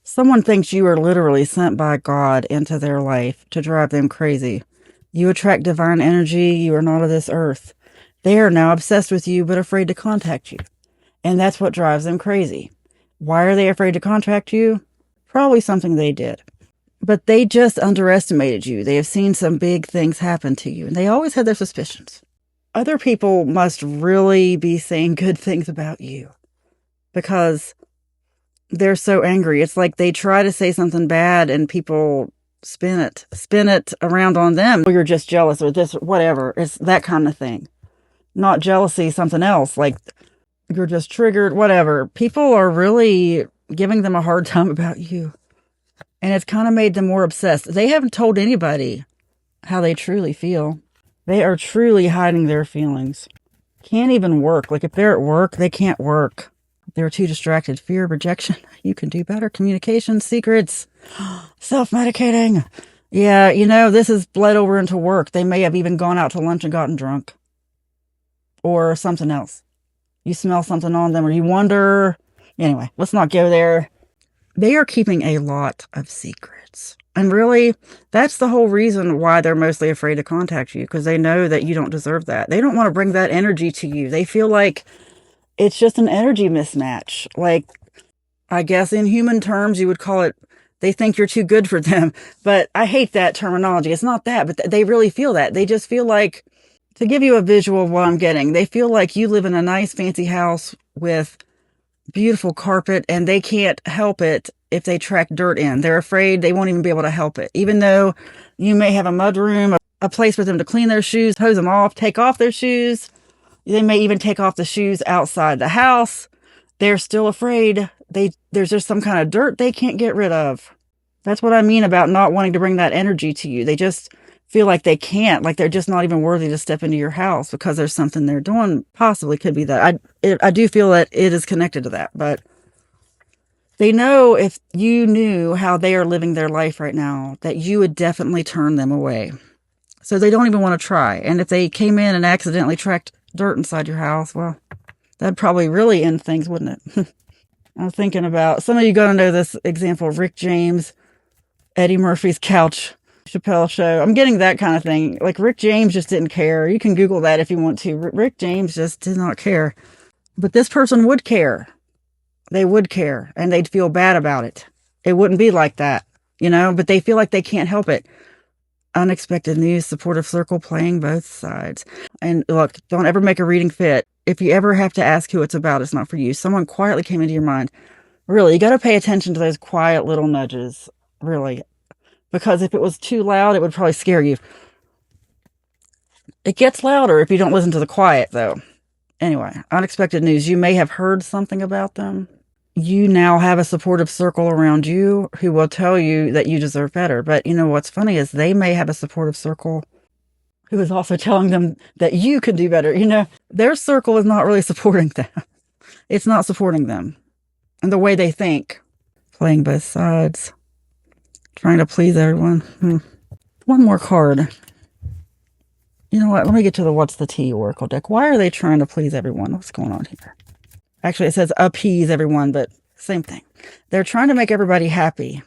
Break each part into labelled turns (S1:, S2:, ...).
S1: Someone thinks you are literally sent by God into their life to drive them crazy. You attract divine energy. You are not of this earth. They are now obsessed with you but afraid to contact you. And that's what drives them crazy. Why are they afraid to contact you? Probably something they did. But they just underestimated you. They have seen some big things happen to you, and they always had their suspicions. Other people must really be saying good things about you because they're so angry. It's like they try to say something bad and people spin it around on them. Or you're just jealous or this, whatever. It's that kind of thing. Not jealousy, something else. Like you're just triggered, whatever. People are really giving them a hard time about you. And it's kind of made them more obsessed. They haven't told anybody how they truly feel. They are truly hiding their feelings. Can't even work. Like if they're at work, they can't work. They're too distracted. Fear, rejection. You can do better. Communication, secrets, self-medicating. Yeah, this has bled over into work. They may have even gone out to lunch and gotten drunk. Or something else. You smell something on them or you wonder. Anyway, let's not go there. They are keeping a lot of secrets. And really, that's the whole reason why they're mostly afraid to contact you, because they know that you don't deserve that. They don't want to bring that energy to you. They feel like it's just an energy mismatch. Like, I guess in human terms, you would call it, they think you're too good for them. But I hate that terminology. It's not that, but they really feel that. They just feel like, to give you a visual of what I'm getting, they feel like you live in a nice fancy house with beautiful carpet and they can't help it if they track dirt in. They're afraid they won't even be able to help it. Even though you may have a mud room, a place for them to clean their shoes, hose them off, take off their shoes. They may even take off the shoes outside the house. They're still afraid. There's just some kind of dirt they can't get rid of. That's what I mean about not wanting to bring that energy to you. They just feel like they can't, like they're just not even worthy to step into your house because there's something they're doing. Possibly could be that. I do feel that it is connected to that, but they know if you knew how they are living their life right now, that you would definitely turn them away. So they don't even want to try. And if they came in and accidentally tracked dirt inside your house, well, that'd probably really end things, wouldn't it? I'm thinking about, some of you going to know this example, Rick James, Eddie Murphy's couch, Chappelle show. I'm getting that kind of thing. Like Rick James just didn't care. You can Google that if you want to. Rick James just did not care. But this person would care. They would care and they'd feel bad about it. It wouldn't be like that, but they feel like they can't help it. Unexpected news, supportive circle playing both sides. And look, don't ever make a reading fit. If you ever have to ask who it's about, it's not for you. Someone quietly came into your mind. Really, you got to pay attention to those quiet little nudges. Really. Because if it was too loud, it would probably scare you. It gets louder if you don't listen to the quiet, though. Anyway, unexpected news. You may have heard something about them. You now have a supportive circle around you who will tell you that you deserve better. But what's funny is they may have a supportive circle who is also telling them that you can do better. Their circle is not really supporting them. It's not supporting them. And the way they think. Playing both sides. Trying to please everyone. One more card. You know what? Let me get to the What's the Tea Oracle deck. Why are they trying to please everyone? What's going on here? Actually, it says appease everyone, but same thing. They're trying to make everybody happy.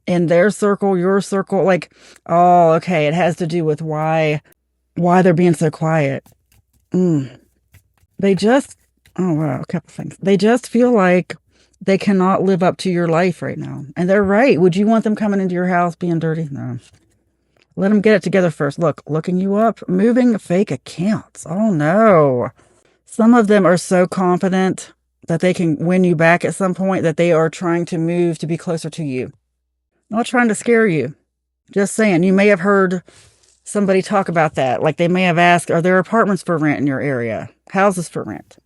S1: In their circle, your circle. Like, oh, okay. It has to do with why they're being so quiet. They just, oh, wow, a couple things. They just feel like they cannot live up to your life right now. And they're right. Would you want them coming into your house being dirty? No. Let them get it together first. Look, looking you up, moving fake accounts. Oh, no. Some of them are so confident that they can win you back at some point that they are trying to move to be closer to you. Not trying to scare you. Just saying, you may have heard somebody talk about that. Like they may have asked, are there apartments for rent in your area? Houses for rent?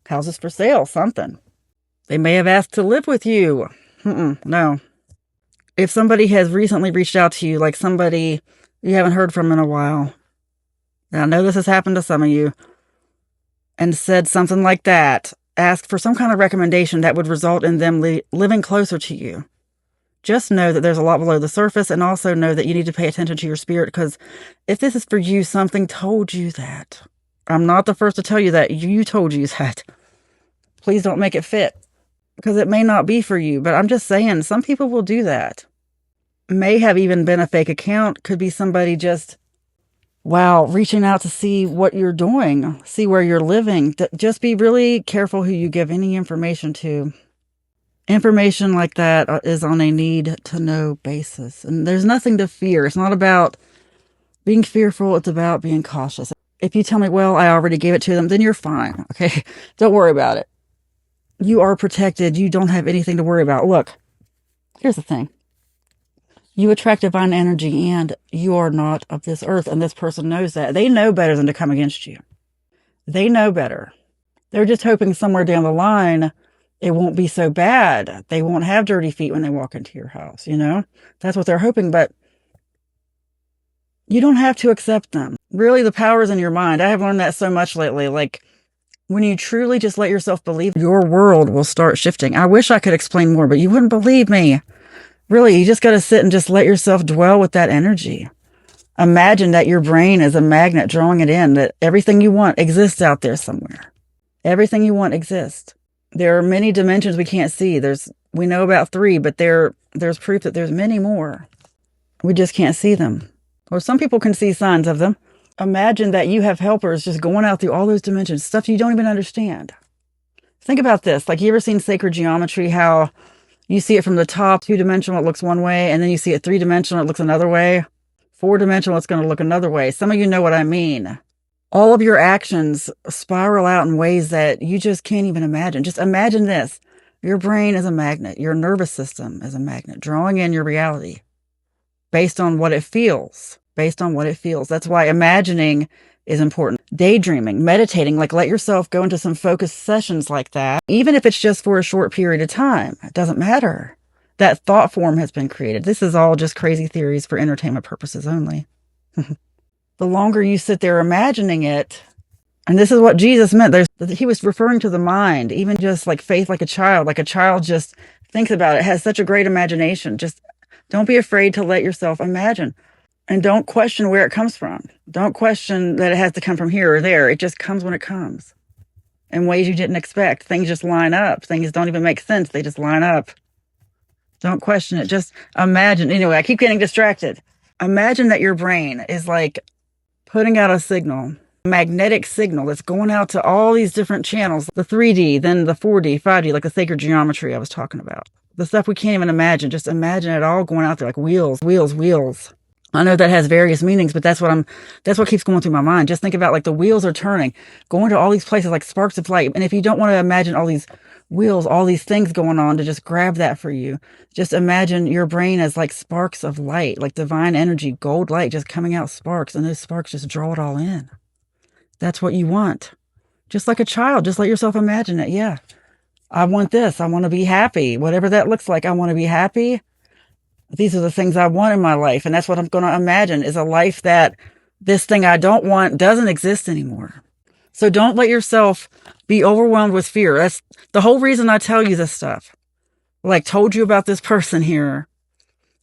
S1: Houses for sale? Something. They may have asked to live with you. No. If somebody has recently reached out to you, like somebody you haven't heard from in a while, and I know this has happened to some of you, and said something like that, ask for some kind of recommendation that would result in them living closer to you. Just know that there's a lot below the surface, and also know that you need to pay attention to your spirit, because if this is for you, something told you that. I'm not the first to tell you that. You told you that. Please don't make it fit. because it may not be for you. But I'm just saying, some people will do that. May have even been a fake account. Could be somebody just, wow, reaching out to see what you're doing, see where you're living. Just be really careful who you give any information to. Information like that is on a need to know basis. And there's nothing to fear. It's not about being fearful. It's about being cautious. If you tell me, well, I already gave it to them, then you're fine. Okay. Don't worry about it. You are protected. You don't have anything to worry about. Look, here's the thing. You attract divine energy, and you are not of this earth. And this person knows that. They know better than to come against you. They know better. They're just hoping somewhere down the line, it won't be so bad. They won't have dirty feet when they walk into your house, you know? That's what they're hoping, but you don't have to accept them. Really, the power is in your mind. I have learned that so much lately. Like, when you truly just let yourself believe, your world will start shifting. I wish I could explain more, but you wouldn't believe me. Really, you just got to sit and just let yourself dwell with that energy. Imagine that your brain is a magnet drawing it in, that everything you want exists out there somewhere. Everything you want exists. There are many dimensions we can't see. We know about 3, but there's proof that there's many more. We just can't see them. Or some people can see signs of them. Imagine that you have helpers just going out through all those dimensions, stuff you don't even understand. Think about this. Like, you ever seen sacred geometry, how you see it from the top, 2-dimensional, it looks one way, and then you see it 3-dimensional, it looks another way. 4-dimensional, it's going to look another way. Some of you know what I mean. All of your actions spiral out in ways that you just can't even imagine. Just imagine this. Your brain is a magnet. Your nervous system is a magnet, drawing in your reality based on what it feels. Based on what it feels. That's why imagining is important. Daydreaming, meditating, like let yourself go into some focused sessions like that. Even if it's just for a short period of time, it doesn't matter. That thought form has been created. This is all just crazy theories for entertainment purposes only. The longer you sit there imagining it, and this is what Jesus meant. He was referring to the mind, even just like faith, like a child just thinks about it, has such a great imagination. Just don't be afraid to let yourself imagine, and don't question where it comes from. Don't question that it has to come from here or there. It just comes when it comes in ways you didn't expect. Things just line up. Things don't even make sense. They just line up. Don't question it. Just imagine. Anyway, I keep getting distracted. Imagine that your brain is like putting out a signal, magnetic signal that's going out to all these different channels, the 3D, then the 4D, 5D, like the sacred geometry I was talking about. The stuff we can't even imagine. Just imagine it all going out there like wheels, wheels, wheels. I know that has various meanings, but that's what keeps going through my mind. Just think about like the wheels are turning, going to all these places like sparks of light. And if you don't want to imagine all these wheels, all these things going on to just grab that for you, just imagine your brain as like sparks of light, like divine energy, gold light, just coming out sparks, and those sparks just draw it all in. That's what you want. Just like a child, just let yourself imagine it. Yeah. I want this. I want to be happy. Whatever that looks like, I want to be happy. These are the things I want in my life. And that's what I'm going to imagine, is a life that this thing I don't want doesn't exist anymore. So don't let yourself be overwhelmed with fear. That's the whole reason I tell you this stuff. Like told you about this person here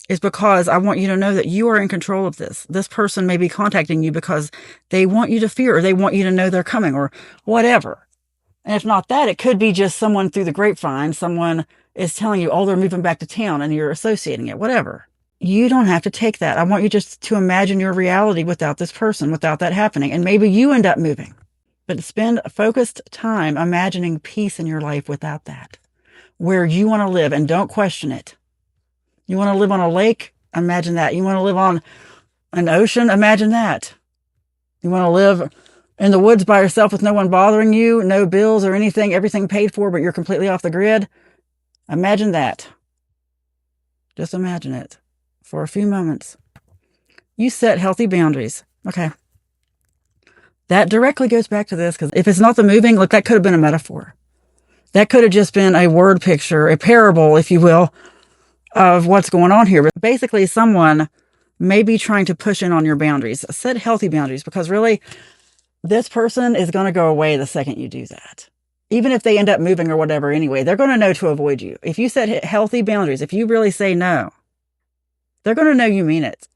S1: is because I want you to know that you are in control of this. This person may be contacting you because they want you to fear, or they want you to know they're coming, or whatever. And if not that, it could be just someone through the grapevine. Someone is telling you, oh, they're moving back to town, and you're associating it, whatever. You don't have to take that. I want you just to imagine your reality without this person, without that happening. And maybe you end up moving. But spend focused time imagining peace in your life without that, where you want to live, and don't question it. You want to live on a lake? Imagine that. You want to live on an ocean? Imagine that. You want to live in the woods by yourself with no one bothering you, no bills or anything, everything paid for, but you're completely off the grid? Imagine that. Just imagine it for a few moments. You set healthy boundaries. Okay. That directly goes back to this, because if it's not the moving, look, that could have been a metaphor. That could have just been a word picture, a parable, if you will, of what's going on here. But basically, someone may be trying to push in on your boundaries. Set healthy boundaries, because really, this person is going to go away the second you do that. Even if they end up moving or whatever anyway, they're going to know to avoid you. If you set healthy boundaries, if you really say no, they're going to know you mean it.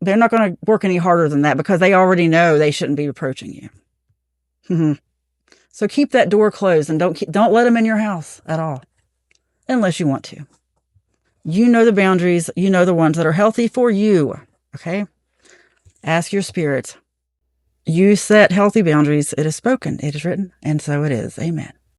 S1: They're not going to work any harder than that, because they already know they shouldn't be approaching you. So keep that door closed, and don't let them in your house at all. unless you want to. You know the boundaries. You know the ones that are healthy for you. Okay? Ask your spirit. You set healthy boundaries. It is spoken. It is written. And so it is. Amen.